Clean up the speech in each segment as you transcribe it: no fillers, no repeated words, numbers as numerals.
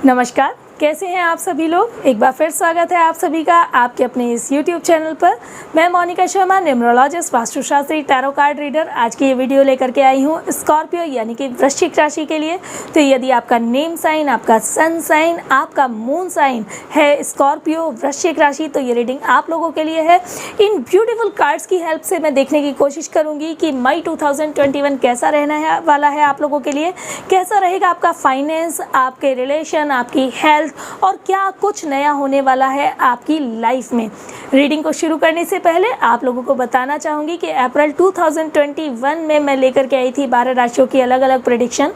नमस्कार, कैसे हैं आप सभी लोग। एक बार फिर स्वागत है आप सभी का आपके अपने इस YouTube चैनल पर। मैं मोनिका शर्मा, न्यूमरोलॉजिस्ट, वास्तुशास्त्री, टैरो कार्ड रीडर। आज की ये वीडियो लेकर के आई हूँ स्कॉर्पियो यानी कि वृश्चिक राशि के लिए। तो यदि आपका नेम साइन, आपका सन साइन, आपका मून साइन है स्कॉर्पियो वृश्चिक राशि, तो ये रीडिंग आप लोगों के लिए है। इन ब्यूटीफुल कार्ड्स की हेल्प से मैं देखने की कोशिश करूँगी कि मई 2021 कैसा रहना वाला है आप लोगों के लिए। कैसा रहेगा आपका फाइनेंस, आपके रिलेशन, आपकी हेल्थ और क्या कुछ नया होने वाला है आपकी लाइफ में। रीडिंग को शुरू करने से पहले आप लोगों को बताना चाहूँगी कि अप्रैल 2021 में मैं लेकर के आई थी 12 राशियों की अलग अलग प्रेडिक्शन,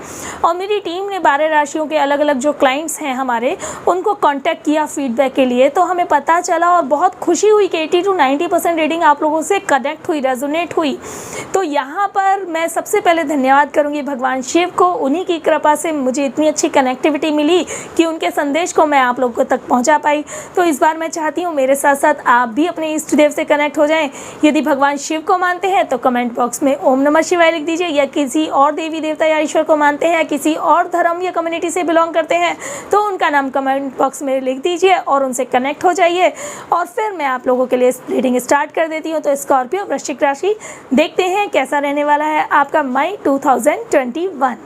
और मेरी टीम ने 12 राशियों के अलग अलग जो क्लाइंट्स हैं हमारे, उनको कांटेक्ट किया फीडबैक के लिए। तो हमें पता चला और बहुत खुशी हुई कि 80 to 90% रीडिंग आप लोगों से कनेक्ट हुई, रेजोनेट हुई। तो यहाँ पर मैं सबसे पहले धन्यवाद करूँगी भगवान शिव को। उन्हीं की कृपा से मुझे इतनी अच्छी कनेक्टिविटी मिली कि उनके संदेश को मैं आप लोगों तक पहुंचा पाई। तो इस बार मैं चाहती हूं मेरे साथ साथ आप भी अपने इष्ट देव से कनेक्ट हो जाएं। यदि भगवान शिव को मानते हैं तो कमेंट बॉक्स में ओम नमः शिवाय लिख दीजिए, या किसी और देवी देवता या ईश्वर को मानते हैं, या किसी और धर्म या कम्युनिटी से बिलोंग करते हैं तो उनका नाम कमेंट बॉक्स में लिख दीजिए और उनसे कनेक्ट हो जाइए। और फिर मैं आप लोगों के लिए रीडिंग स्टार्ट कर देती हूँ। तो स्कॉर्पियो वृश्चिक राशि, देखते हैं कैसा रहने वाला है आपका मई 2021।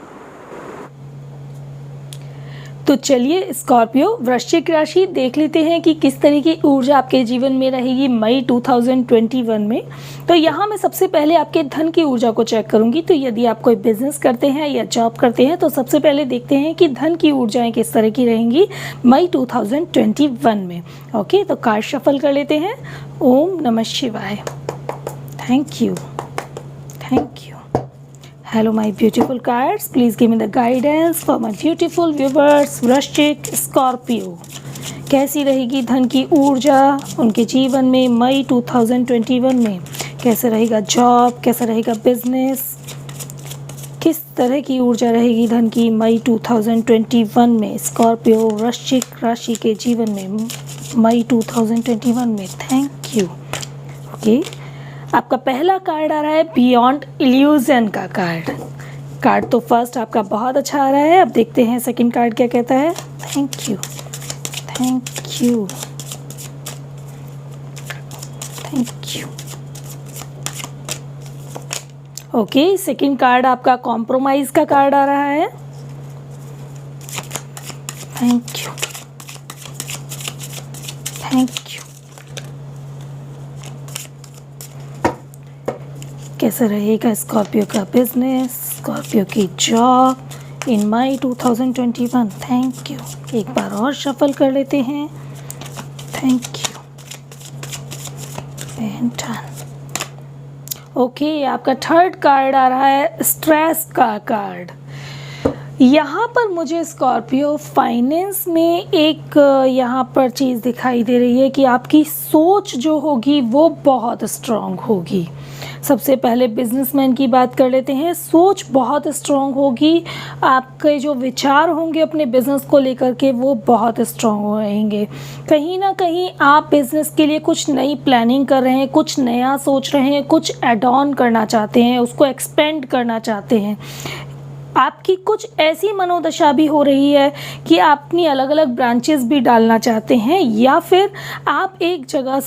तो चलिए स्कॉर्पियो वृश्चिक राशि देख लेते हैं कि किस तरह की ऊर्जा आपके जीवन में रहेगी मई 2021 में। तो यहाँ मैं सबसे पहले आपके धन की ऊर्जा को चेक करूँगी। तो यदि आप कोई बिजनेस करते हैं या जॉब करते हैं तो सबसे पहले देखते हैं कि धन की ऊर्जाएं किस तरह की रहेंगी मई 2021 में। ओके, तो कार्ड शफल कर लेते हैं। ओम नमः शिवाय। Thank you, thank you. Hello my beautiful cards, please give me the guidance for my beautiful viewers वृश्चिक स्कॉर्पियो। कैसी रहेगी धन की ऊर्जा उनके जीवन में मई 2021 में। कैसे रहेगा जॉब, कैसा रहेगा बिजनेस, किस तरह की ऊर्जा रहेगी धन की मई 2021 में स्कॉर्पियो वृश्चिक राशि के जीवन में मई 2021 में। Thank you. ओके, आपका पहला कार्ड आ रहा है बियॉन्ड इल्यूजन का कार्ड तो फर्स्ट आपका बहुत अच्छा आ रहा है। अब देखते हैं सेकंड कार्ड क्या कहता है। Thank you, thank you, thank you. Okay, second card आपका कॉम्प्रोमाइज का कार्ड आ रहा है। Thank you, thank you. कैसा रहेगा स्कॉर्पियो का बिजनेस, स्कॉर्पियो की job in May 2021। Thank you. एक बार और शफल कर लेते हैं। Thank you and done. Okay, आपका थर्ड कार्ड आ रहा है स्ट्रेस का कार्ड। यहाँ पर मुझे स्कॉर्पियो फाइनेंस में एक यहाँ पर चीज़ दिखाई दे रही है कि आपकी सोच जो होगी वो बहुत स्ट्रांग होगी। सबसे पहले बिजनेसमैन की बात कर लेते हैं। सोच बहुत स्ट्रांग होगी, आपके जो विचार होंगे अपने बिजनेस को लेकर के वो बहुत स्ट्रांग रहेंगे। कहीं ना कहीं आप बिजनेस के लिए कुछ नई प्लानिंग कर रहे हैं, कुछ नया सोच रहे हैं, कुछ ऐड ऑन करना चाहते हैं, उसको एक्सपेंड करना चाहते हैं। आपकी कुछ ऐसी मनोदशा भी हो रही है कि आप अपनी अलग अलग ब्रांचेस भी डालना चाहते हैं, या फिर आप एक जगह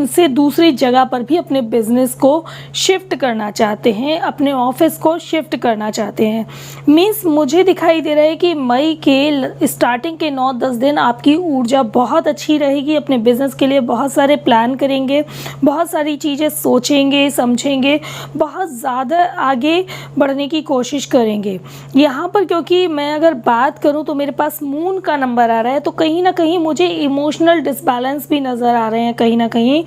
से दूसरी जगह पर भी अपने बिजनेस को शिफ्ट करना चाहते हैं, अपने ऑफिस को शिफ्ट करना चाहते हैं। मीन्स मुझे दिखाई दे रहा है कि मई के स्टार्टिंग के 9-10 दिन आपकी ऊर्जा बहुत अच्छी रहेगी। अपने बिजनेस के लिए बहुत सारे प्लान करेंगे, बहुत सारी चीज़ें सोचेंगे, समझेंगे, बहुत ज़्यादा आगे बढ़ने की कोशिश करेंगे। यहाँ पर क्योंकि मैं अगर बात करूँ तो मेरे पास मून का नंबर आ रहा है, तो कहीं ना कहीं मुझे इमोशनल डिसबैलेंस भी नज़र आ रहे हैं कहीं ना कहीं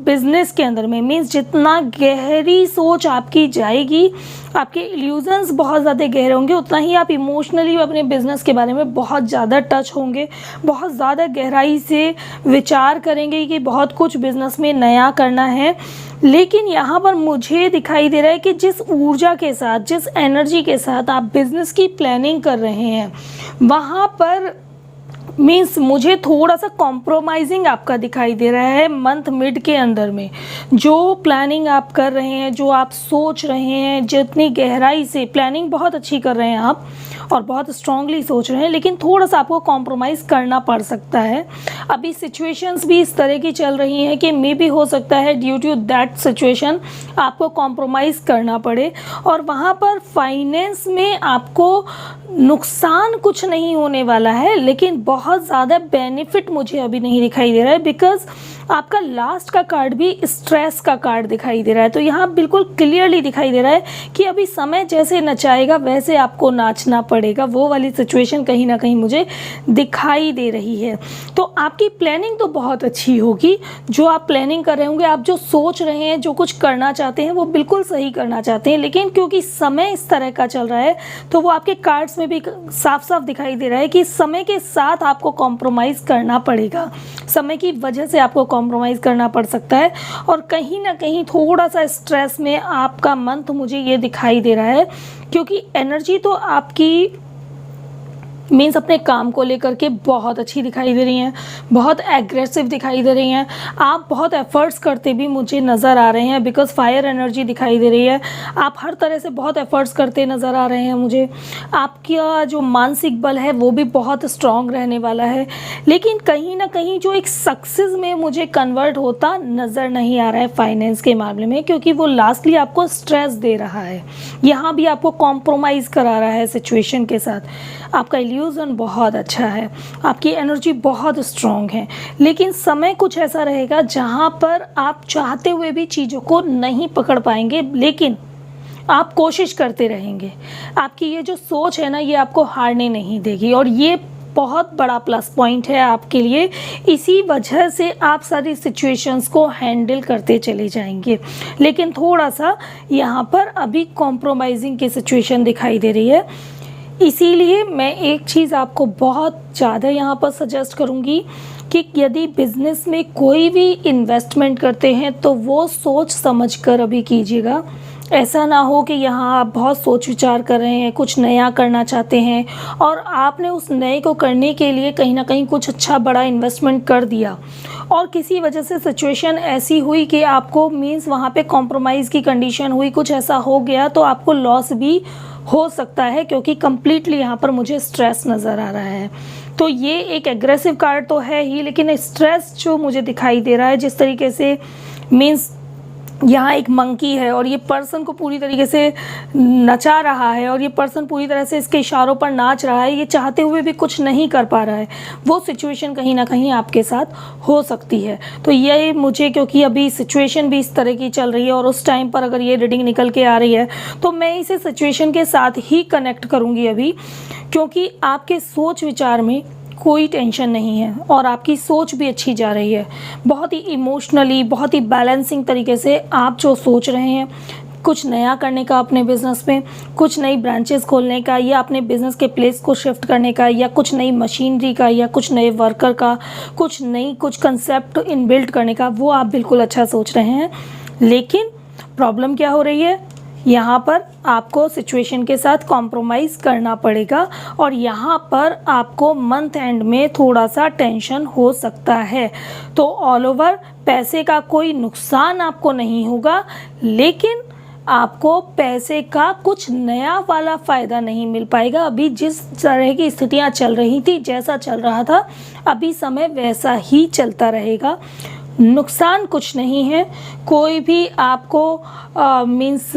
बिजनेस के अंदर में। मीन्स जितना गहरी सोच आपकी जाएगी, आपके इल्यूजन्स बहुत ज़्यादा गहरे होंगे, उतना ही आप इमोशनली अपने बिजनेस के बारे में बहुत ज़्यादा टच होंगे, बहुत ज़्यादा गहराई से विचार करेंगे कि बहुत कुछ बिजनेस में नया करना है। लेकिन यहाँ पर मुझे दिखाई दे रहा है कि जिस ऊर्जा के साथ, जिस एनर्जी के साथ आप बिजनेस की प्लानिंग कर रहे हैं, वहाँ पर मीन्स मुझे थोड़ा सा कॉम्प्रोमाइजिंग आपका दिखाई दे रहा है मंथ मिड के अंदर में। जो प्लानिंग आप कर रहे हैं, जो आप सोच रहे हैं, जितनी गहराई से प्लानिंग बहुत अच्छी कर रहे हैं आप, और बहुत स्ट्रांगली सोच रहे हैं, लेकिन थोड़ा सा आपको कॉम्प्रोमाइज़ करना पड़ सकता है। अभी सिचुएशंस भी इस तरह की चल रही हैं कि मे भी हो सकता है ड्यू टू दैट सिचुएशन आपको कॉम्प्रोमाइज़ करना पड़े, और वहाँ पर फाइनेंस में आपको नुकसान कुछ नहीं होने वाला है, लेकिन बहुत ज़्यादा बेनिफिट मुझे अभी नहीं दिखाई दे रहा है, बिकॉज आपका लास्ट का कार्ड भी स्ट्रेस का कार्ड दिखाई दे रहा है। तो यहाँ बिल्कुल क्लियरली दिखाई दे रहा है कि अभी समय जैसे नचाएगा वैसे आपको नाचना पड़ेगा, वो वाली सिचुएशन कहीं ना कहीं मुझे दिखाई दे रही है। तो आपकी प्लानिंग तो बहुत अच्छी होगी, जो आप प्लानिंग कर रहे होंगे, आप जो सोच रहे हैं, जो कुछ करना चाहते हैं वो बिल्कुल सही करना चाहते हैं, लेकिन क्योंकि समय इस तरह का चल रहा है तो वो आपके कार्ड्स में भी साफ साफ दिखाई दे रहा है कि समय के साथ आपको कॉम्प्रोमाइज़ करना पड़ेगा, समय की वजह से आपको कॉम्प्रोमाइज़ करना पड़ सकता है, और कहीं ना कहीं थोड़ा सा स्ट्रेस में आपका मंथ मुझे ये दिखाई दे रहा है, क्योंकि एनर्जी तो आपकी मीन्स अपने काम को लेकर के बहुत अच्छी दिखाई दे रही हैं, बहुत एग्रेसिव दिखाई दे रही हैं, आप बहुत एफर्ट्स करते भी मुझे नज़र आ रहे हैं, बिकॉज फायर एनर्जी दिखाई दे रही है। आप हर तरह से बहुत एफर्ट्स करते नज़र आ रहे हैं मुझे। आपका जो मानसिक बल है वो भी बहुत स्ट्रॉन्ग रहने वाला है, लेकिन कहीं ना कहीं जो एक सक्सेस में मुझे कन्वर्ट होता नज़र नहीं आ रहा है फाइनेंस के मामले में, क्योंकि वो लास्टली आपको स्ट्रेस दे रहा है, यहाँ भी आपको कॉम्प्रोमाइज़ करा रहा है सिचुएशन के साथ। आपका इल्यूज़न बहुत अच्छा है, आपकी एनर्जी बहुत स्ट्रॉन्ग है, लेकिन समय कुछ ऐसा रहेगा जहाँ पर आप चाहते हुए भी चीज़ों को नहीं पकड़ पाएंगे, लेकिन आप कोशिश करते रहेंगे। आपकी ये जो सोच है ना, ये आपको हारने नहीं देगी, और ये बहुत बड़ा प्लस पॉइंट है आपके लिए। इसी वजह से आप सारी सिचुएशंस को हैंडल करते चले जाएंगे, लेकिन थोड़ा सा यहाँ पर अभी कॉम्प्रोमाइजिंग की सिचुएशन दिखाई दे रही है। इसीलिए मैं एक चीज़ आपको बहुत ज़्यादा यहाँ पर सजेस्ट करूँगी कि यदि बिज़नेस में कोई भी इन्वेस्टमेंट करते हैं तो वो सोच समझ कर अभी कीजिएगा। ऐसा ना हो कि यहाँ आप बहुत सोच विचार कर रहे हैं, कुछ नया करना चाहते हैं, और आपने उस नए को करने के लिए कहीं ना कहीं कुछ अच्छा बड़ा इन्वेस्टमेंट कर दिया, और किसी वजह से सिचुएशन ऐसी हुई कि आपको मीन्स वहाँ पे कॉम्प्रोमाइज़ की कंडीशन हुई, कुछ ऐसा हो गया तो आपको लॉस भी हो सकता है, क्योंकि कम्प्लीटली यहाँ पर मुझे स्ट्रेस नज़र आ रहा है। तो ये एक एग्रेसिव कार्ड तो है ही, लेकिन स्ट्रेस जो मुझे दिखाई दे रहा है, जिस तरीके से मीन्स यहाँ एक मंकी है और ये पर्सन को पूरी तरीके से नचा रहा है, और ये पर्सन पूरी तरह से इसके इशारों पर नाच रहा है, ये चाहते हुए भी कुछ नहीं कर पा रहा है, वो सिचुएशन कहीं ना कहीं आपके साथ हो सकती है। तो ये मुझे, क्योंकि अभी सिचुएशन भी इस तरह की चल रही है, और उस टाइम पर अगर ये रीडिंग निकल के आ रही है तो मैं इसे सिचुएशन के साथ ही कनेक्ट करूँगी अभी, क्योंकि आपके सोच विचार में कोई टेंशन नहीं है, और आपकी सोच भी अच्छी जा रही है। बहुत ही इमोशनली, बहुत ही बैलेंसिंग तरीके से आप जो सोच रहे हैं कुछ नया करने का, अपने बिज़नेस में कुछ नई ब्रांचेस खोलने का, या अपने बिज़नेस के प्लेस को शिफ्ट करने का, या कुछ नई मशीनरी का, या कुछ नए वर्कर का, कुछ कंसेप्ट इनबिल्ट करने का, वो आप बिल्कुल अच्छा सोच रहे हैं। लेकिन प्रॉब्लम क्या हो रही है, यहाँ पर आपको सिचुएशन के साथ कॉम्प्रोमाइज़ करना पड़ेगा, और यहाँ पर आपको मंथ एंड में थोड़ा सा टेंशन हो सकता है। तो ऑल ओवर पैसे का कोई नुकसान आपको नहीं होगा, लेकिन आपको पैसे का कुछ नया वाला फ़ायदा नहीं मिल पाएगा। अभी जिस तरह की स्थितियाँ चल रही थी, जैसा चल रहा था, अभी समय वैसा ही चलता रहेगा। नुकसान कुछ नहीं है, कोई भी आपको मीन्स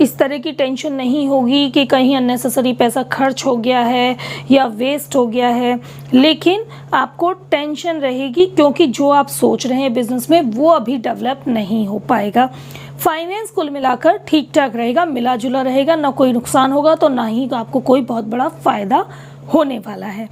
इस तरह की टेंशन नहीं होगी कि कहीं अननेसेसरी पैसा खर्च हो गया है या वेस्ट हो गया है, लेकिन आपको टेंशन रहेगी क्योंकि जो आप सोच रहे हैं बिजनेस में वो अभी डेवलप नहीं हो पाएगा। फाइनेंस कुल मिलाकर ठीक ठाक रहेगा, मिला जुला रहेगा, ना कोई नुकसान होगा तो ना ही आपको कोई बहुत बड़ा फ़ायदा होने वाला है।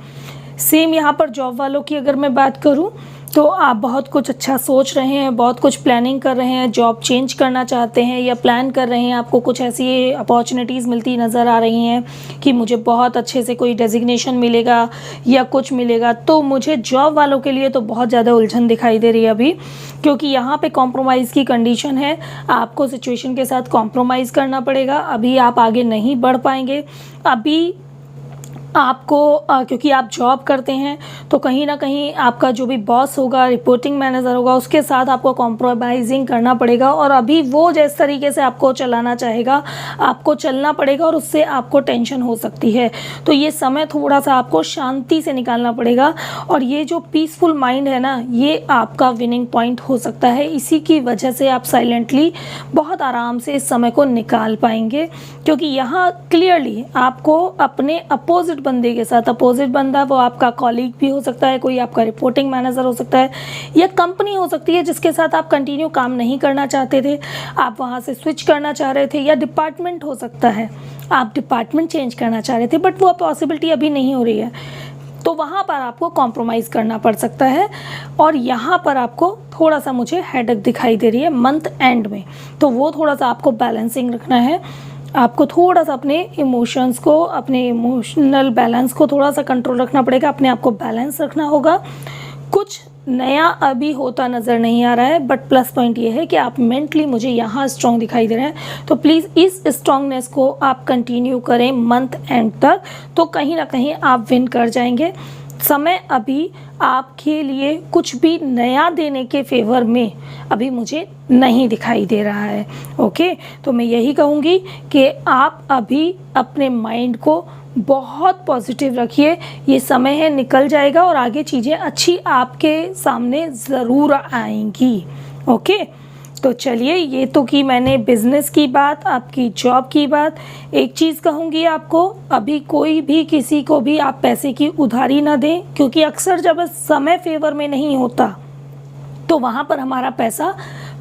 सेम यहाँ पर जॉब वालों की अगर मैं बात करूँ तो आप बहुत कुछ अच्छा सोच रहे हैं, बहुत कुछ प्लानिंग कर रहे हैं, जॉब चेंज करना चाहते हैं या प्लान कर रहे हैं, आपको कुछ ऐसी अपॉर्चुनिटीज़ मिलती नज़र आ रही हैं कि मुझे बहुत अच्छे से कोई डेजिग्नेशन मिलेगा या कुछ मिलेगा। तो मुझे जॉब वालों के लिए तो बहुत ज़्यादा उलझन दिखाई दे रही है अभी, क्योंकि यहाँ पे कॉम्प्रोमाइज़ की कंडीशन है, आपको सिचुएशन के साथ कॉम्प्रोमाइज़ करना पड़ेगा। अभी आप आगे नहीं बढ़ पाएंगे, अभी आपको क्योंकि आप जॉब करते हैं तो कहीं ना कहीं आपका जो भी बॉस होगा, रिपोर्टिंग मैनेजर होगा, उसके साथ आपको कॉम्प्रोमाइज़िंग करना पड़ेगा और अभी वो जिस तरीके से आपको चलाना चाहेगा आपको चलना पड़ेगा और उससे आपको टेंशन हो सकती है। तो ये समय थोड़ा सा आपको शांति से निकालना पड़ेगा और ये जो पीसफुल माइंड है ना, ये आपका विनिंग पॉइंट हो सकता है। इसी की वजह से आप साइलेंटली बहुत आराम से इस समय को निकाल पाएंगे, क्योंकि यहाँ क्लियरली आपको अपने अपोजिट बंदे के साथ, अपोजिट बंदा वो आपका कॉलीग भी हो सकता है, कोई आपका रिपोर्टिंग मैनेजर हो सकता है, या कंपनी हो सकती है जिसके साथ आप कंटिन्यू काम नहीं करना चाहते थे, आप वहाँ से स्विच करना चाह रहे थे, या डिपार्टमेंट हो सकता है, आप डिपार्टमेंट चेंज करना चाह रहे थे बट वो पॉसिबिलिटी अभी नहीं हो रही है, तो वहाँ पर आपको कॉम्प्रोमाइज़ करना पड़ सकता है। और यहाँ पर आपको थोड़ा सा मुझे हेडेक दिखाई दे रही है मंथ एंड में, तो वो थोड़ा सा आपको बैलेंसिंग रखना है। आपको थोड़ा सा अपने इमोशंस को, अपने इमोशनल बैलेंस को थोड़ा सा कंट्रोल रखना पड़ेगा, अपने आप को बैलेंस रखना होगा। कुछ नया अभी होता नज़र नहीं आ रहा है बट प्लस पॉइंट ये है कि आप मेंटली मुझे यहाँ स्ट्रॉन्ग दिखाई दे रहे हैं, तो प्लीज़ इस स्ट्रॉन्गनेस को आप कंटिन्यू करें मंथ एंड तक, तो कहीं ना कहीं आप विन कर जाएंगे। समय अभी आपके लिए कुछ भी नया देने के फेवर में अभी मुझे नहीं दिखाई दे रहा है। ओके, तो मैं यही कहूँगी कि आप अभी अपने माइंड को बहुत पॉजिटिव रखिए, ये समय है निकल जाएगा और आगे चीज़ें अच्छी आपके सामने ज़रूर आएंगी। ओके, तो चलिए, ये तो की मैंने बिज़नेस की बात, आपकी जॉब की बात। एक चीज़ कहूँगी आपको, अभी कोई भी किसी को भी आप पैसे की उधारी ना दें, क्योंकि अक्सर जब समय फेवर में नहीं होता तो वहाँ पर हमारा पैसा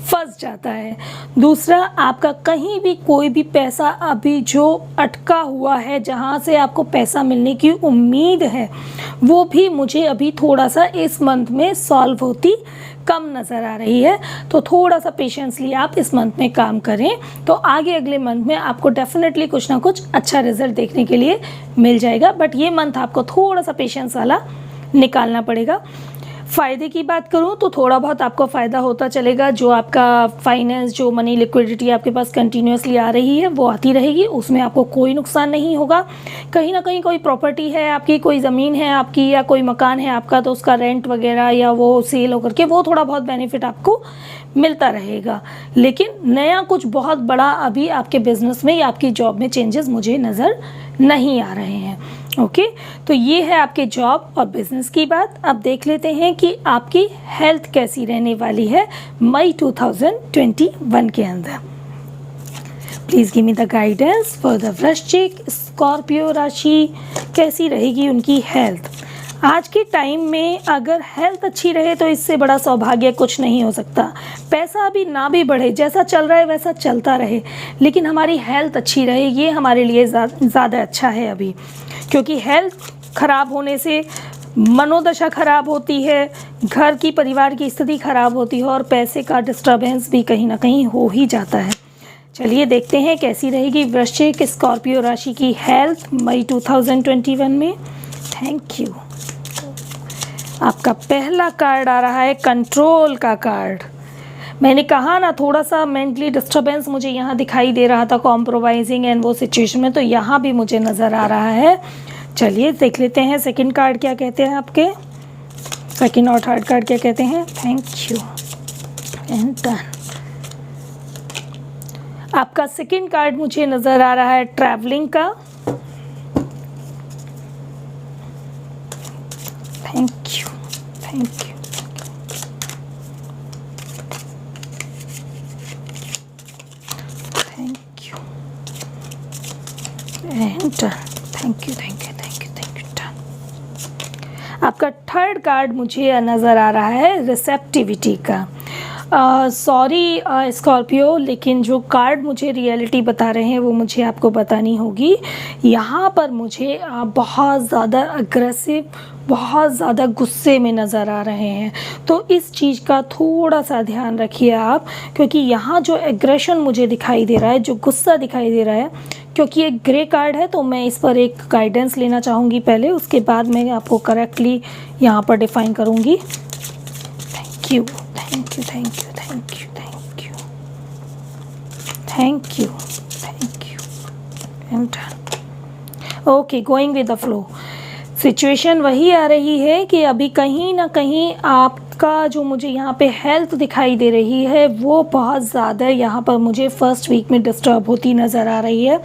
फंस जाता है। दूसरा, आपका कहीं भी कोई भी पैसा अभी जो अटका हुआ है, जहाँ से आपको पैसा मिलने की उम्मीद है, वो भी मुझे अभी थोड़ा सा इस मंथ में सॉल्व होती कम नज़र आ रही है। तो थोड़ा सा पेशेंसली आप इस मंथ में काम करें, तो आगे अगले मंथ में आपको डेफिनेटली कुछ ना कुछ अच्छा रिजल्ट देखने के लिए मिल जाएगा। बट ये मंथ आपको थोड़ा सा पेशेंस वाला निकालना पड़ेगा। फ़ायदे की बात करूं तो थोड़ा बहुत आपको फ़ायदा होता चलेगा। जो आपका फाइनेंस, जो मनी लिक्विडिटी आपके पास कंटिन्यूसली आ रही है वो आती रहेगी, उसमें आपको कोई नुकसान नहीं होगा। कहीं ना कहीं कोई प्रॉपर्टी है आपकी, कोई ज़मीन है आपकी, या कोई मकान है आपका, तो उसका रेंट वगैरह या वो सेल होकर के वो थोड़ा बहुत बेनिफिट आपको मिलता रहेगा। लेकिन नया कुछ बहुत बड़ा अभी आपके बिजनेस में या आपकी जॉब में चेंजेस मुझे नज़र नहीं आ रहे हैं। ओके, तो ये है आपके जॉब और बिजनेस की बात। अब देख लेते हैं कि आपकी हेल्थ कैसी रहने वाली है मई 2021 के अंदर। Please give me the guidance for the वृश्चिक स्कॉर्पियो राशि, कैसी रहेगी उनकी हेल्थ। आज के टाइम में अगर हेल्थ अच्छी रहे तो इससे बड़ा सौभाग्य कुछ नहीं हो सकता। पैसा अभी ना भी बढ़े, जैसा चल रहा है वैसा चलता रहे, लेकिन हमारी हेल्थ अच्छी रहे, ये हमारे लिए ज़्यादा अच्छा है अभी। क्योंकि हेल्थ खराब होने से मनोदशा खराब होती है, घर की, परिवार की स्थिति खराब होती है और पैसे का डिस्टर्बेंस भी कहीं ना कहीं हो ही जाता है। चलिए देखते हैं कैसी रहेगी वृश्चिक स्कॉर्पियो राशि की हेल्थ मई 2021 में। Thank you. आपका पहला कार्ड आ रहा है कंट्रोल का कार्ड। मैंने कहा ना, थोड़ा सा मेंटली डिस्टर्बेंस मुझे यहाँ दिखाई दे रहा था, कॉम्प्रोमाइजिंग एंड वो सिचुएशन में, तो यहाँ भी मुझे नज़र आ रहा है। चलिए देख लेते हैं सेकंड कार्ड क्या कहते हैं आपके, सेकंड और थर्ड कार्ड क्या कहते हैं। Thank you and done. आपका सेकंड कार्ड मुझे नज़र आ रहा है ट्रैवलिंग का। Thank you, thank you, thank you and done. Thank you, thank you, thank you, thank you, done. आपका थर्ड कार्ड मुझे नज़र आ रहा है रिसेप्टिविटी का। सॉरी स्कॉर्पियो, लेकिन जो कार्ड मुझे रियलिटी बता रहे हैं वो मुझे आपको बतानी होगी। यहाँ पर मुझे बहुत ज़्यादा अग्रेसिव, बहुत ज़्यादा गुस्से में नज़र आ रहे हैं, तो इस चीज़ का थोड़ा सा ध्यान रखिए आप, क्योंकि यहाँ जो एग्रेशन मुझे दिखाई दे रहा है, जो गुस्सा दिखाई दे रहा है, क्योंकि एक ग्रे कार्ड है तो मैं इस पर एक गाइडेंस लेना चाहूँगी पहले, उसके बाद मैं आपको करेक्टली यहाँ पर डिफ़ाइन करूँगी। Thank you, thank you, thank you, thank you, thank you, thank you, thank you and done. Okay, going with the flow. Situation वही आ रही है कि अभी कहीं ना कहीं आपका जो मुझे यहाँ पे हेल्थ दिखाई दे रही है वो बहुत ज़्यादा यहाँ पर मुझे फर्स्ट वीक में डिस्टर्ब होती नज़र आ रही है।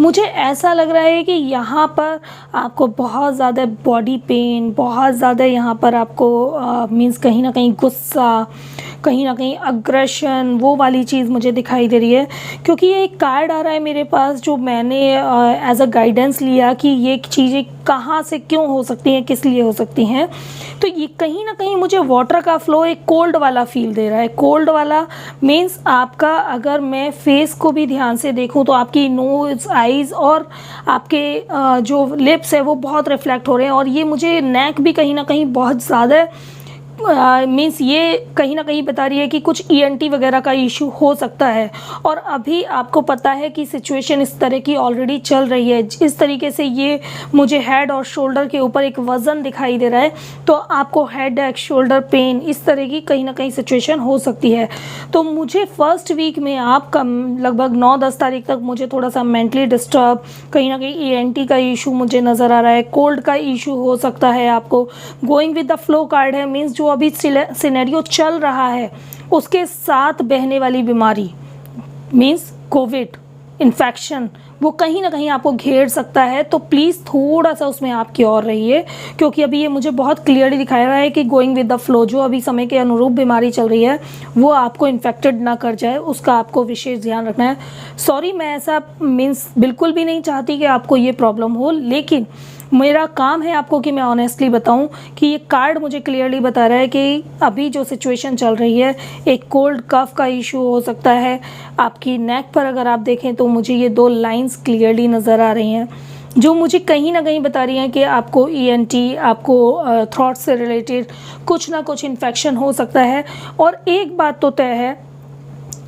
मुझे ऐसा लग रहा है कि यहाँ पर आपको बहुत ज़्यादा बॉडी पेन, बहुत ज़्यादा यहाँ पर आपको मीन्स कहीं ना कहीं गुस्सा, कहीं ना कहीं अग्रेशन, वो वाली चीज़ मुझे दिखाई दे रही है। क्योंकि ये एक कार्ड आ रहा है मेरे पास जो मैंने एज अ गाइडेंस लिया कि ये चीज़ें कहाँ से क्यों हो सकती हैं, किस लिए हो सकती हैं। तो ये कहीं ना कहीं मुझे वाटर का फ्लो एक कोल्ड वाला फील दे रहा है। कोल्ड वाला मीन्स आपका, अगर मैं फेस को भी ध्यान से देखूं तो आपकी नोज़, आइज़ और आपके जो लिप्स है वो बहुत रिफ्लेक्ट हो रहे हैं। और ये मुझे नेक भी कहीं ना कहीं बहुत ज़्यादा मीन्स ये कहीं ना कहीं बता रही है कि कुछ ईएनटी वगैरह का इशू हो सकता है। और अभी आपको पता है कि सिचुएशन इस तरह की ऑलरेडी चल रही है। इस तरीके से ये मुझे हेड और शोल्डर के ऊपर एक वज़न दिखाई दे रहा है, तो आपको हेड एक शोल्डर पेन इस तरह की कहीं ना कहीं सिचुएशन हो सकती है। तो मुझे फर्स्ट वीक में आप लगभग 9-10 तारीख तक मुझे थोड़ा सा मेंटली डिस्टर्ब, कहीं ना कहीं ईएनटी का इशू मुझे नज़र आ रहा है, कोल्ड का इशू हो सकता है आपको। Going with the flow card है, मीन्स जो अभी सिनेरियो चल रहा है उसके साथ बहने वाली बीमारी मीन्स कोविड इन्फेक्शन वो कहीं ना कहीं आपको घेर सकता है। तो प्लीज़ थोड़ा सा उसमें आप क्योर रहिए, क्योंकि अभी ये मुझे बहुत क्लियरली दिखाया रहा है कि गोइंग विद द फ्लो जो अभी समय के अनुरूप बीमारी चल रही है वो आपको इन्फेक्टेड ना कर जाए, उसका आपको विशेष ध्यान रखना है। सॉरी, मैं ऐसा मीन्स बिल्कुल भी नहीं चाहती कि आपको ये प्रॉब्लम हो, लेकिन मेरा काम है आपको कि मैं ऑनेस्टली बताऊं कि ये कार्ड मुझे क्लियरली बता रहा है कि अभी जो सिचुएशन चल रही है एक कोल्ड कफ का इशू हो सकता है। आपकी नेक पर अगर आप देखें तो मुझे ये 2 लाइंस क्लियरली नज़र आ रही हैं जो मुझे कहीं ना कहीं बता रही हैं कि आपको ईएनटी, आपको थ्रोट से रिलेटेड कुछ ना कुछ इन्फेक्शन हो सकता है। और एक बात तो तय है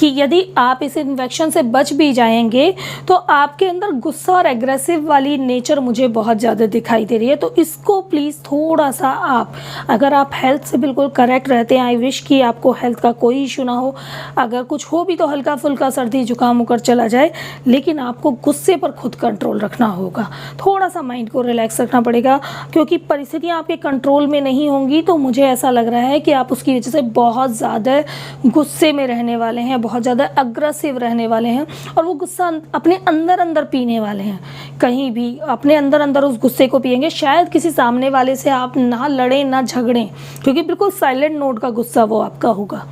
कि यदि आप इस इन्फेक्शन से बच भी जाएंगे तो आपके अंदर गुस्सा और एग्रेसिव वाली नेचर मुझे बहुत ज़्यादा दिखाई दे रही है। तो इसको प्लीज़ थोड़ा सा आप, अगर आप हेल्थ से बिल्कुल करेक्ट रहते हैं, आई विश कि आपको हेल्थ का कोई इशू ना हो, अगर कुछ हो भी तो हल्का फुल्का सर्दी जुकाम होकर चला जाए, लेकिन आपको गुस्से पर खुद कंट्रोल रखना होगा। थोड़ा सा माइंड को रिलैक्स रखना पड़ेगा, क्योंकि परिस्थितियाँ आपके कंट्रोल में नहीं होंगी तो मुझे ऐसा लग रहा है कि आप उसकी वजह से बहुत ज़्यादा गुस्से में रहने वाले हैं, बहुत ज़्यादा अग्रेसिव रहने वाले हैं और वो गुस्सा अपने अंदर अंदर पीने वाले हैं। कहीं भी अपने अंदर अंदर उस गुस्से को पिएंगे। शायद किसी सामने वाले से आप ना लड़ें ना झगड़ें, क्योंकि बिल्कुल साइलेंट नोट का गुस्सा वो आपका होगा,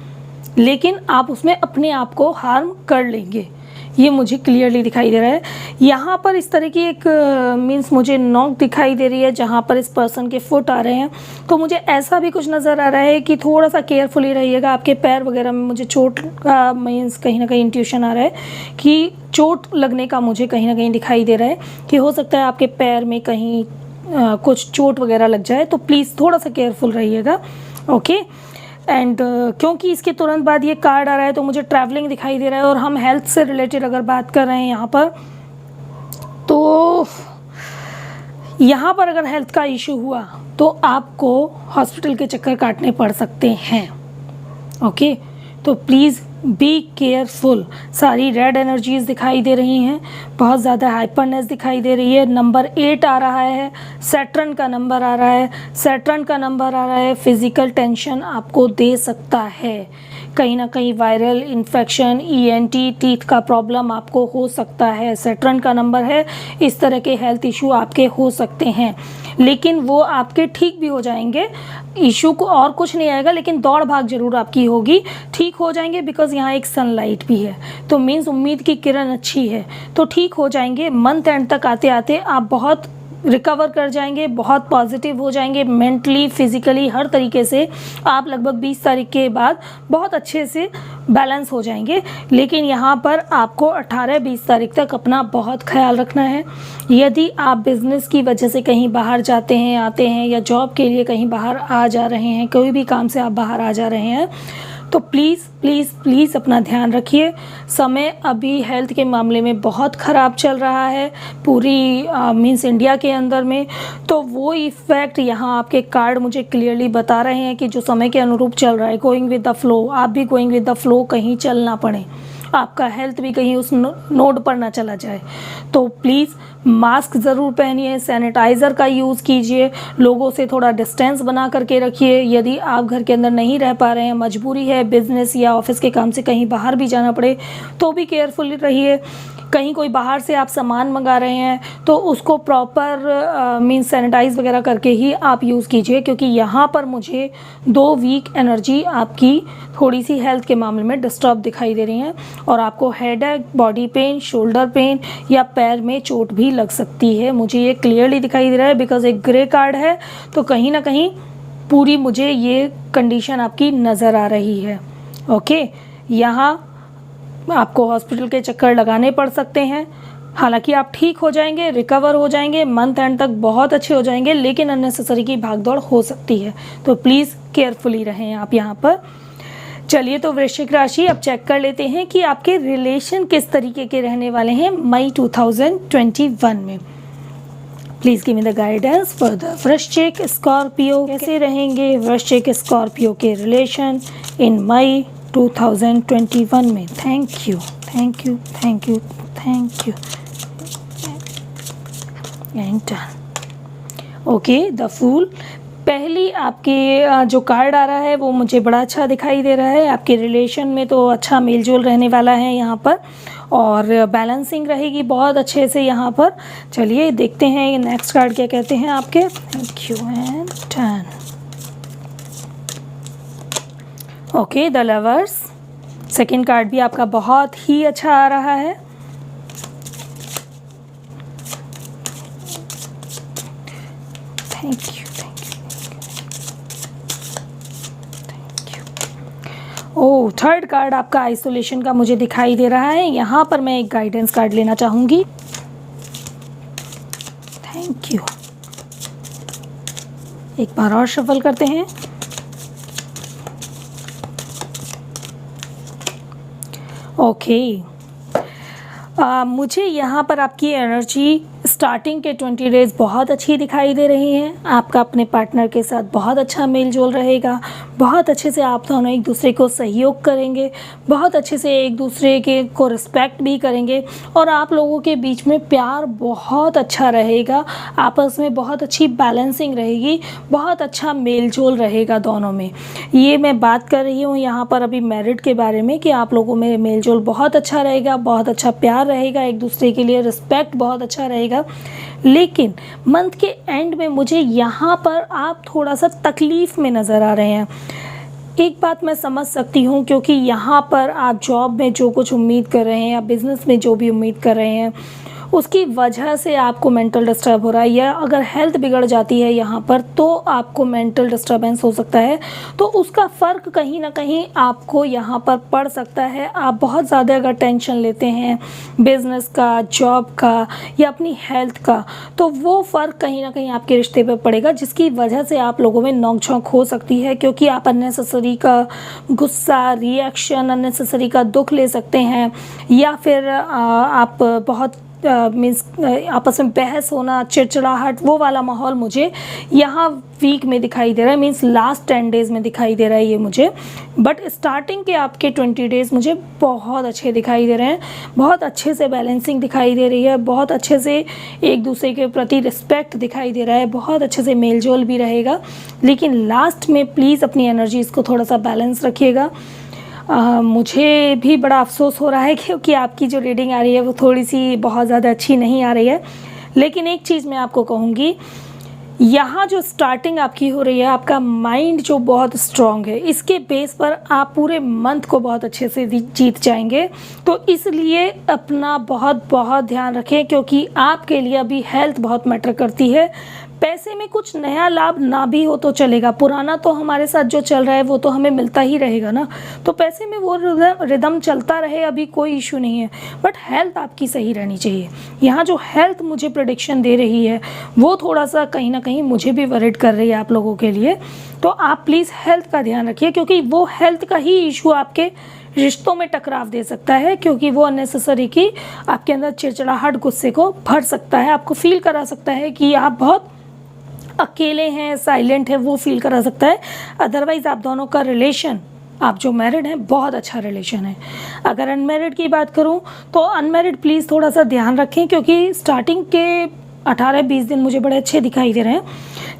लेकिन आप उसमें अपने आप को हार्म कर लेंगे। ये मुझे क्लियरली दिखाई दे रहा है। यहाँ पर इस तरह की एक मीन्स मुझे नॉक दिखाई दे रही है जहाँ पर इस पर्सन के फुट आ रहे हैं। तो मुझे ऐसा भी कुछ नज़र आ रहा है कि थोड़ा सा केयरफुली रहिएगा। आपके पैर वगैरह में मुझे चोट का मीन्स कहीं ना कहीं इंट्यूशन आ रहा है कि चोट लगने का मुझे कहीं ना कहीं दिखाई दे रहा है कि हो सकता है आपके पैर में कहीं कुछ चोट वगैरह लग जाए। तो प्लीज़ थोड़ा सा केयरफुल रहिएगा, ओके। एंड क्योंकि इसके तुरंत बाद ये कार्ड आ रहा है तो मुझे ट्रैवलिंग दिखाई दे रहा है और हम हेल्थ से रिलेटेड अगर बात कर रहे हैं यहाँ पर अगर हेल्थ का इशू हुआ तो आपको हॉस्पिटल के चक्कर काटने पड़ सकते हैं, ओके। तो प्लीज़ बी केयरफुल। सारी रेड एनर्जीज दिखाई दे रही हैं, बहुत ज़्यादा हाइपरनेस दिखाई दे रही है। नंबर 8 आ रहा है, सैटर्न का नंबर आ रहा है, सैटर्न का नंबर आ रहा है। फिज़िकल टेंशन आपको दे सकता है, कहीं ना कहीं वायरल इन्फेक्शन, ईएनटी, टीथ का प्रॉब्लम आपको हो सकता है। सैटर्न का नंबर है, इस तरह के हेल्थ इशू आपके हो सकते हैं, लेकिन वो आपके ठीक भी हो जाएंगे। इशू को और कुछ नहीं आएगा, लेकिन दौड़ भाग जरूर आपकी होगी, ठीक हो जाएंगे। बिकॉज यहाँ एक सनलाइट भी है, तो मीन्स उम्मीद की किरण अच्छी है, तो ठीक हो जाएंगे। मंथ एंड तक आते आते आप बहुत रिकवर कर जाएंगे, बहुत पॉजिटिव हो जाएंगे, मेंटली, फिजिकली, हर तरीके से आप लगभग 20 तारीख के बाद बहुत अच्छे से बैलेंस हो जाएंगे। लेकिन यहाँ पर आपको 18-20 तारीख तक अपना बहुत ख्याल रखना है। यदि आप बिज़नेस की वजह से कहीं बाहर जाते हैं, आते हैं, या जॉब के लिए कहीं बाहर आ जा रहे हैं, कोई भी काम से आप बाहर आ जा रहे हैं, तो प्लीज़ प्लीज़ प्लीज़ अपना ध्यान रखिए। समय अभी हेल्थ के मामले में बहुत ख़राब चल रहा है पूरी मीन्स इंडिया के अंदर में। तो वो इफ़ेक्ट यहाँ आपके कार्ड मुझे क्लियरली बता रहे हैं कि जो समय के अनुरूप चल रहा है, गोइंग विद द फ्लो, आप भी गोइंग विद द फ्लो, कहीं चल ना पड़े, आपका हेल्थ भी कहीं उस नोड पर ना चला जाए। तो प्लीज़ मास्क ज़रूर पहनिए, सैनिटाइज़र का यूज़ कीजिए, लोगों से थोड़ा डिस्टेंस बना करके रखिए। यदि आप घर के अंदर नहीं रह पा रहे हैं, मजबूरी है, बिज़नेस या ऑफिस के काम से कहीं बाहर भी जाना पड़े, तो भी केयरफुल रहिए। कहीं कोई बाहर से आप सामान मंगा रहे हैं तो उसको प्रॉपर मीन्स सैनिटाइज़ वगैरह करके ही आप यूज़ कीजिए, क्योंकि यहाँ पर मुझे 2 वीक एनर्जी आपकी थोड़ी सी हेल्थ के मामले में डिस्टर्ब दिखाई दे रही हैं और आपको headache, body pain, shoulder pain या पैर में चोट भी लग सकती है। मुझे ये क्लियरली दिखाई दे रहा है बिकॉज एक ग्रे कार्ड है, तो कहीं ना कहीं पूरी मुझे ये कंडीशन आपकी नज़र आ रही है। ओके, यहाँ आपको हॉस्पिटल के चक्कर लगाने पड़ सकते हैं। हालांकि आप ठीक हो जाएंगे, रिकवर हो जाएंगे, मंथ एंड तक बहुत अच्छे हो जाएंगे, लेकिन अननेसेसरी की भागदौड़ हो सकती है, तो प्लीज़ केयरफुली रहें आप यहाँ पर। चलिए, तो वृश्चिक राशि अब चेक कर लेते हैं कि आपके रिलेशन किस तरीके के रहने वाले हैं मई 2021 में। Please give me the guidance for the वृश्चिक स्कॉर्पियो। कैसे रहेंगे वृश्चिक स्कॉर्पियो के रिलेशन इन मई 2021 में? Thank you, thank you, thank you, thank you and done. Okay, the fool. पहली आपके जो कार्ड आ रहा है वो मुझे बड़ा अच्छा दिखाई दे रहा है। आपके रिलेशन में तो अच्छा मेलजोल रहने वाला है यहाँ पर, और बैलेंसिंग रहेगी बहुत अच्छे से यहाँ पर। चलिए देखते हैं नेक्स्ट कार्ड क्या कहते हैं आपके। Thank you and done. Okay, the lovers. Second card भी आपका बहुत ही अच्छा आ रहा है। Thank you, thank you, thank you. Oh, third card आपका आइसोलेशन का मुझे दिखाई दे रहा है। यहाँ पर मैं एक गाइडेंस कार्ड लेना चाहूँगी। Thank you. एक बार और शफल करते हैं। ओके, मुझे यहाँ पर आपकी एनर्जी स्टार्टिंग के 20 डेज़ बहुत अच्छी दिखाई दे रही है। आपका अपने पार्टनर के साथ बहुत अच्छा मेल जोल रहेगा, बहुत अच्छे से आप दोनों एक दूसरे को सहयोग करेंगे, बहुत अच्छे से एक दूसरे के को रिस्पेक्ट भी करेंगे, और आप लोगों के बीच में प्यार बहुत अच्छा रहेगा। आपस में बहुत अच्छी बैलेंसिंग रहेगी, बहुत अच्छा मेल जोल रहेगा दोनों में। ये मैं बात कर रही हूँ यहाँ पर अभी मैरिड के बारे में, कि आप लोगों में मेल जोल बहुत अच्छा रहेगा, बहुत अच्छा प्यार रहेगा, एक दूसरे के लिए रिस्पेक्ट बहुत अच्छा रहेगा। लेकिन मंथ के एंड में मुझे यहाँ पर आप थोड़ा सा तकलीफ़ में नज़र आ रहे हैं। एक बात मैं समझ सकती हूँ, क्योंकि यहाँ पर आप जॉब में जो कुछ उम्मीद कर रहे हैं या बिज़नेस में जो भी उम्मीद कर रहे हैं, उसकी वजह से आपको मेंटल डिस्टर्ब हो रहा है, या अगर हेल्थ बिगड़ जाती है यहाँ पर तो आपको मेंटल डिस्टर्बेंस हो सकता है। तो उसका फ़र्क कहीं ना कहीं आपको यहाँ पर पड़ सकता है। आप बहुत ज़्यादा अगर टेंशन लेते हैं बिज़नेस का, जॉब का या अपनी हेल्थ का, तो वो फ़र्क कहीं ना कहीं आपके रिश्ते पर पड़ेगा, जिसकी वजह से आप लोगों में नोक-झोंक हो सकती है, क्योंकि आप अननेसेसरी का गुस्सा, रिएक्शन, अननेसेसरी का दुख ले सकते हैं, या फिर आप बहुत मीन्स आपस में बहस होना, चिड़चिड़ाहट, वो वाला माहौल मुझे यहाँ वीक में दिखाई दे रहा है। मीन्स लास्ट 10 डेज़ में दिखाई दे रहा है ये मुझे। बट स्टार्टिंग के आपके 20 डेज़ मुझे बहुत अच्छे दिखाई दे रहे हैं, बहुत अच्छे से बैलेंसिंग दिखाई दे रही है, बहुत अच्छे से एक दूसरे के प्रति रिस्पेक्ट दिखाई दे रहा है, बहुत अच्छे से मेलजोल भी रहेगा। लेकिन लास्ट में प्लीज़ अपनी एनर्जीज़ को थोड़ा सा बैलेंस रखिएगा। मुझे भी बड़ा अफसोस हो रहा है, क्योंकि आपकी जो रीडिंग आ रही है वो थोड़ी सी बहुत ज़्यादा अच्छी नहीं आ रही है। लेकिन एक चीज़ मैं आपको कहूँगी, यहाँ जो स्टार्टिंग आपकी हो रही है, आपका माइंड जो बहुत स्ट्रांग है, इसके बेस पर आप पूरे मंथ को बहुत अच्छे से जीत जाएंगे। तो इसलिए अपना बहुत बहुत ध्यान रखें, क्योंकि आपके लिए अभी हेल्थ बहुत मैटर करती है। पैसे में कुछ नया लाभ ना भी हो तो चलेगा, पुराना तो हमारे साथ जो चल रहा है वो तो हमें मिलता ही रहेगा ना, तो पैसे में वो रिदम चलता रहे, अभी कोई इशू नहीं है। बट हेल्थ आपकी सही रहनी चाहिए। यहाँ जो हेल्थ मुझे प्रेडिक्शन दे रही है वो थोड़ा सा कहीं ना कहीं मुझे भी वरिड कर रही है आप लोगों के लिए। तो आप प्लीज़ हेल्थ का ध्यान रखिए, क्योंकि वो हेल्थ का ही इशू आपके रिश्तों में टकराव दे सकता है, क्योंकि वो अननेसेसरी की आपके अंदर चिड़चिड़ाहट, गुस्से को भर सकता है, आपको फील करा सकता है कि आप बहुत अकेले हैं, साइलेंट है, वो फील करा सकता है। अदरवाइज़ आप दोनों का रिलेशन आप जो मैरिड हैं बहुत अच्छा रिलेशन है। अगर अनमैरिड की बात करूं तो अनमैरिड प्लीज़ थोड़ा सा ध्यान रखें, क्योंकि स्टार्टिंग के 18-20 दिन मुझे बड़े अच्छे दिखाई दे रहे हैं,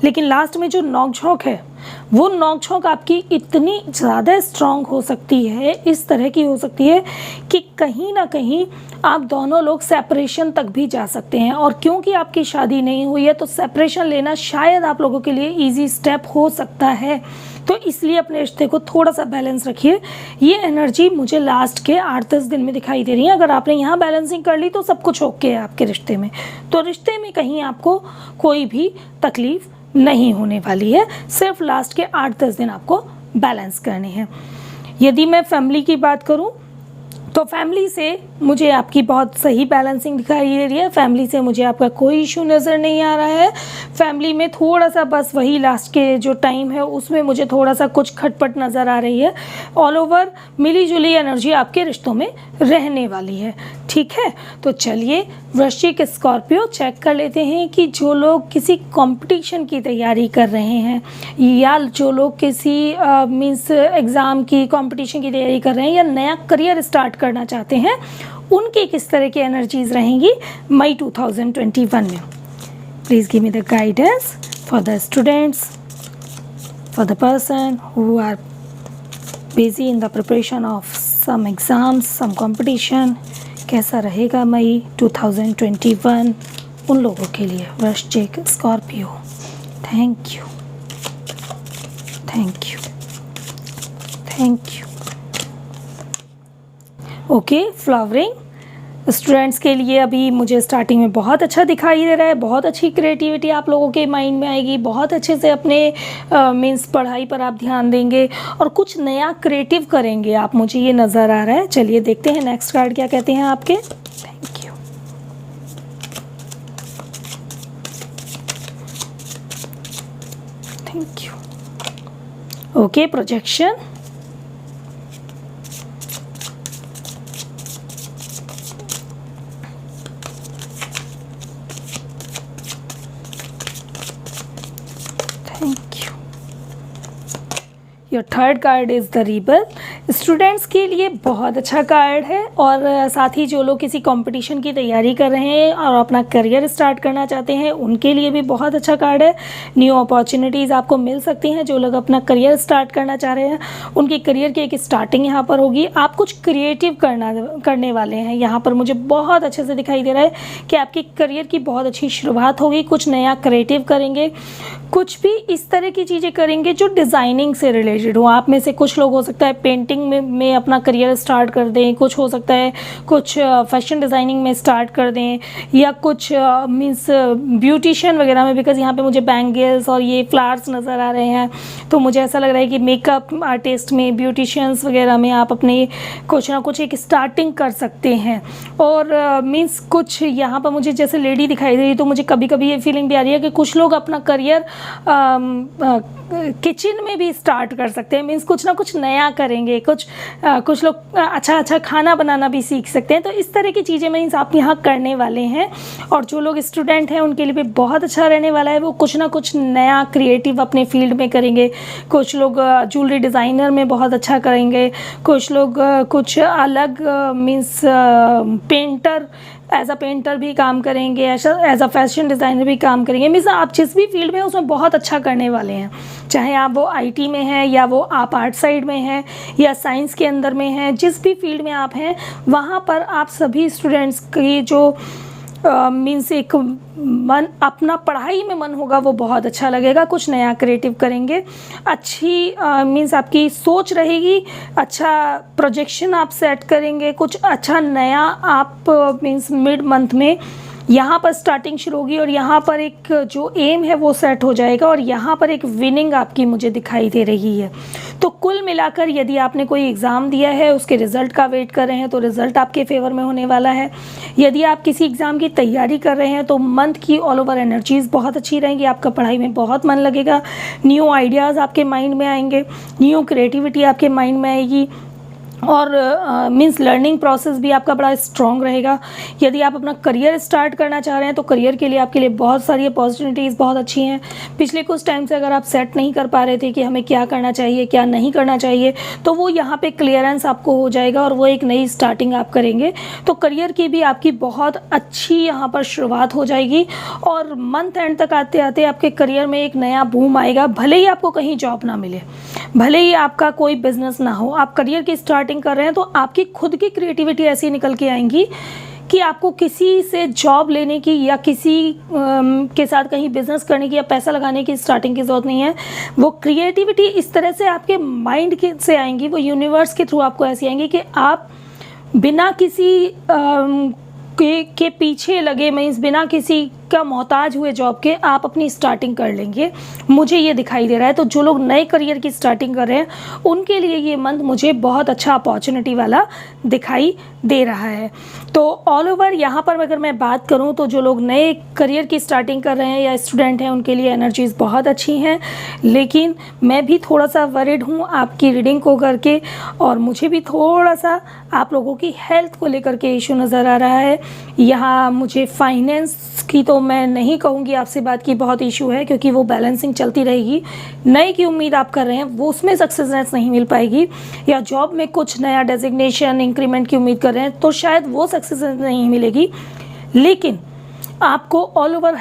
लेकिन लास्ट में जो नोक झोंक है वो नोक झोंक आपकी इतनी ज़्यादा स्ट्रांग हो सकती है, इस तरह की हो सकती है कि कहीं ना कहीं आप दोनों लोग सेपरेशन तक भी जा सकते हैं। और क्योंकि आपकी शादी नहीं हुई है तो सेपरेशन लेना शायद आप लोगों के लिए इजी स्टेप हो सकता है, तो इसलिए अपने रिश्ते को थोड़ा सा बैलेंस रखिए। ये एनर्जी मुझे लास्ट के 8-10 दिन में दिखाई दे रही है। अगर आपने यहाँ बैलेंसिंग कर ली तो सब कुछ ओके है आपके रिश्ते में, तो रिश्ते में कहीं आपको कोई भी तकलीफ नहीं होने वाली है। सिर्फ लास्ट के 8-10 दिन आपको बैलेंस करने हैं। यदि मैं फैमिली की बात करूं तो फैमिली से मुझे आपकी बहुत सही बैलेंसिंग दिखाई दे रही है। फैमिली से मुझे आपका कोई इशू नज़र नहीं आ रहा है। फैमिली में थोड़ा सा बस वही लास्ट के जो टाइम है उसमें मुझे थोड़ा सा कुछ खटपट नज़र आ रही है। ऑल ओवर मिली जुली एनर्जी आपके रिश्तों में रहने वाली है। ठीक है, तो चलिए वृश्चिक स्कॉर्पियो चेक कर लेते हैं कि जो लोग किसी कंपटीशन की तैयारी कर रहे हैं या जो लोग किसी मीन्स एग्ज़ाम की कंपटीशन की तैयारी कर रहे हैं या नया करियर स्टार्ट करना चाहते हैं, उनकी किस तरह की एनर्जीज रहेंगी मई 2021 में। Please give me the guidance for the students, for the person who are busy in the preparation of some exams, some competition. कैसा रहेगा मई 2021 उन लोगों के लिए, वृश्चिक Scorpio. Thank you, thank you, thank you. Okay, flowering students के लिए अभी मुझे स्टार्टिंग में बहुत अच्छा दिखाई दे रहा है। बहुत अच्छी क्रिएटिविटी आप लोगों के माइंड में आएगी, बहुत अच्छे से अपने मीन्स पढ़ाई पर आप ध्यान देंगे और कुछ नया क्रिएटिव करेंगे आप, मुझे ये नज़र आ रहा है। चलिए देखते हैं नेक्स्ट कार्ड क्या कहते हैं आपके। Thank you. Thank you. Okay, projection. Thank you. Your third card is the Rebel. Students के लिए बहुत अच्छा कार्ड है और साथ ही जो लोग किसी कंपटीशन की तैयारी कर रहे हैं और अपना करियर स्टार्ट करना चाहते हैं उनके लिए भी बहुत अच्छा कार्ड है। न्यू अपॉर्चुनिटीज़ आपको मिल सकती हैं। जो लोग अपना करियर स्टार्ट करना चाह रहे हैं उनके करियर की एक स्टार्टिंग यहाँ पर होगी। आप कुछ क्रिएटिव करने वाले हैं। यहाँ पर मुझे बहुत अच्छे से दिखाई दे रहा है कि आपके करियर की बहुत अच्छी शुरुआत होगी। कुछ नया क्रिएटिव करेंगे, कुछ भी इस तरह की चीज़ें करेंगे जो डिज़ाइनिंग से रिलेटेड हो। आप में से कुछ लोग हो सकता है पेंटिंग में अपना करियर स्टार्ट कर दें, कुछ हो सकता है कुछ फैशन डिज़ाइनिंग में स्टार्ट कर दें या कुछ मीन्स ब्यूटिशियन वगैरह में, बिकॉज यहाँ पे मुझे बैंगल्स और ये फ्लावर्स नज़र आ रहे हैं। तो मुझे ऐसा लग रहा है कि मेकअप आर्टिस्ट में, ब्यूटिशियंस वगैरह में आप अपने कुछ ना कुछ एक स्टार्टिंग कर सकते हैं। और मीन्स कुछ यहाँ पर मुझे जैसे लेडी दिखाई दे रही, तो मुझे कभी कभी ये फीलिंग भी आ रही है कि कुछ लोग अपना करियर किचन में भी स्टार्ट कर सकते हैं। मीन्स कुछ ना कुछ नया करेंगे, कुछ लोग अच्छा खाना बनाना भी सीख सकते हैं। तो इस तरह की चीज़ें मीन्स आप यहाँ करने वाले हैं। और जो लोग स्टूडेंट हैं उनके लिए भी बहुत अच्छा रहने वाला है। वो कुछ ना कुछ नया क्रिएटिव अपने फील्ड में करेंगे। कुछ लोग ज्वेलरी डिज़ाइनर में बहुत अच्छा करेंगे, कुछ लोग कुछ अलग means painter, as a painter भी काम करेंगे, एज अ फैशन डिज़ाइनर भी काम करेंगे। मीन्स आप जिस भी फील्ड में उसमें बहुत अच्छा करने वाले हैं, चाहे आप वो आईटी में हैं या वो आप आर्ट साइड में हैं या साइंस के अंदर में हैं। जिस भी फील्ड में आप हैं वहाँ पर आप सभी स्टूडेंट्स की जो मीन्स एक मन अपना पढ़ाई में मन होगा वो बहुत अच्छा लगेगा। कुछ नया क्रिएटिव करेंगे, अच्छी मीन्स आपकी सोच रहेगी, अच्छा प्रोजेक्शन आप सेट करेंगे, कुछ अच्छा नया आप मीन्स मिड मंथ में यहाँ पर स्टार्टिंग शुरू होगी और यहाँ पर एक जो एम है वो सेट हो जाएगा और यहाँ पर एक विनिंग आपकी मुझे दिखाई दे रही है। तो कुल मिलाकर यदि आपने कोई एग्ज़ाम दिया है, उसके रिज़ल्ट का वेट कर रहे हैं, तो रिज़ल्ट आपके फेवर में होने वाला है। यदि आप किसी एग्ज़ाम की तैयारी कर रहे हैं तो मंथ की ऑल ओवर एनर्जीज़ बहुत अच्छी रहेंगी। आपका पढ़ाई में बहुत मन लगेगा, न्यू आइडियाज़ आपके माइंड में आएंगे, न्यू क्रिएटिविटी आपके माइंड में आएगी। और मीन्स लर्निंग प्रोसेस भी आपका बड़ा स्ट्रॉन्ग रहेगा। यदि आप अपना करियर स्टार्ट करना चाह रहे हैं तो करियर के लिए आपके लिए बहुत सारी अपॉर्चुनिटीज़ बहुत अच्छी हैं। पिछले कुछ टाइम से अगर आप सेट नहीं कर पा रहे थे कि हमें क्या करना चाहिए क्या नहीं करना चाहिए, तो वो यहाँ पे क्लियरेंस आपको हो जाएगा और वो एक नई स्टार्टिंग आप करेंगे। तो करियर की भी आपकी बहुत अच्छी यहाँ पर शुरुआत हो जाएगी और मंथ एंड तक आते आते आपके करियर में एक नया बूम आएगा। भले ही आपको कहीं जॉब ना मिले, भले ही आपका कोई बिजनेस ना हो, आप करियर की स्टार्टिंग कर रहे हैं तो आपकी खुद की क्रिएटिविटी ऐसी निकल के आएंगी कि आपको किसी से जॉब लेने की या किसी के साथ कहीं बिजनेस करने की या पैसा लगाने की स्टार्टिंग की ज़रूरत नहीं है। वो क्रिएटिविटी इस तरह से आपके माइंड के से आएंगी, वो यूनिवर्स के थ्रू आपको ऐसी आएंगी कि आप बिना किसी के पीछे लगे, मीन्स बिना किसी का मोहताज हुए जॉब के आप अपनी स्टार्टिंग कर लेंगे। मुझे ये दिखाई दे रहा है। तो जो लोग नए करियर की स्टार्टिंग कर रहे हैं उनके लिए ये मंथ मुझे बहुत अच्छा अपॉर्चुनिटी वाला दिखाई दे रहा है। तो ऑल ओवर यहाँ पर अगर मैं बात करूँ तो जो लोग नए करियर की स्टार्टिंग कर रहे हैं या स्टूडेंट हैं उनके लिए एनर्जीज़ बहुत अच्छी हैं, लेकिन मैं भी थोड़ा सा वरिड हूँ आपकी रीडिंग को करके और मुझे भी थोड़ा सा आप लोगों की हेल्थ को लेकर के इशू नज़र आ रहा है। यहाँ मुझे फाइनेंस की तो मैं नहीं कहूँगी आपसे बात की बहुत इशू है, क्योंकि वो बैलेंसिंग चलती रहेगी। नए की उम्मीद आप कर रहे हैं वो उसमें सक्सेसनेस नहीं मिल पाएगी, या जॉब में कुछ नया डेजिग्नेशन इंक्रीमेंट की उम्मीद कर रहे हैं तो शायद वो सक्सेस नहीं मिलेगी। लेकिन आपको ऑल ओवर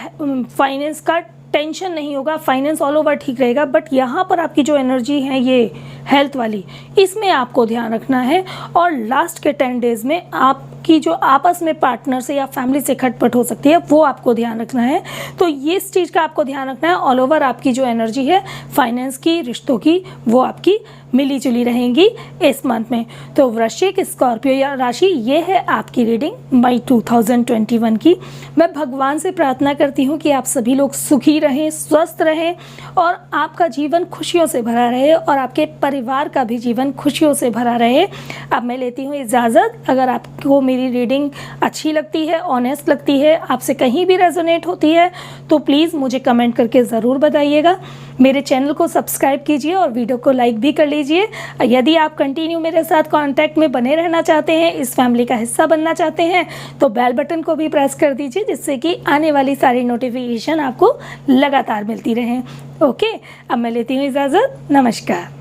फाइनेंस का टेंशन नहीं होगा, फाइनेंस ऑल ओवर ठीक रहेगा। बट यहाँ पर आपकी जो एनर्जी है ये हेल्थ वाली, इसमें आपको ध्यान रखना है। और लास्ट के 10 डेज़ में आपकी जो आपस में पार्टनर से या फैमिली से खटपट हो सकती है वो आपको ध्यान रखना है। तो ये इस चीज़ का आपको ध्यान रखना है। ऑल ओवर आपकी जो एनर्जी है फाइनेंस की, रिश्तों की, वो आपकी मिली जुली रहेंगी इस मंथ में। तो वृश्चिक स्कॉर्पियो या राशि, ये है आपकी रीडिंग मई 2021 की। मैं भगवान से प्रार्थना करती हूँ कि आप सभी लोग सुखी रहें, स्वस्थ रहें और आपका जीवन खुशियों से भरा रहे और आपके परिवार का भी जीवन खुशियों से भरा रहे। अब मैं लेती हूँ इजाज़त। अगर आपको मेरी रीडिंग अच्छी लगती है, ऑनेस्ट लगती है, आपसे कहीं भी रेजोनेट होती है तो प्लीज़ मुझे कमेंट करके ज़रूर बताइएगा। मेरे चैनल को सब्सक्राइब कीजिए और वीडियो को लाइक भी कर लीजिए। यदि आप कंटिन्यू मेरे साथ कांटेक्ट में बने रहना चाहते हैं, इस फैमिली का हिस्सा बनना चाहते हैं, तो बेल बटन को भी प्रेस कर दीजिए, जिससे कि आने वाली सारी नोटिफिकेशन आपको लगातार मिलती रहें। ओके, अब मैं लेती हूँ इजाज़त। नमस्कार।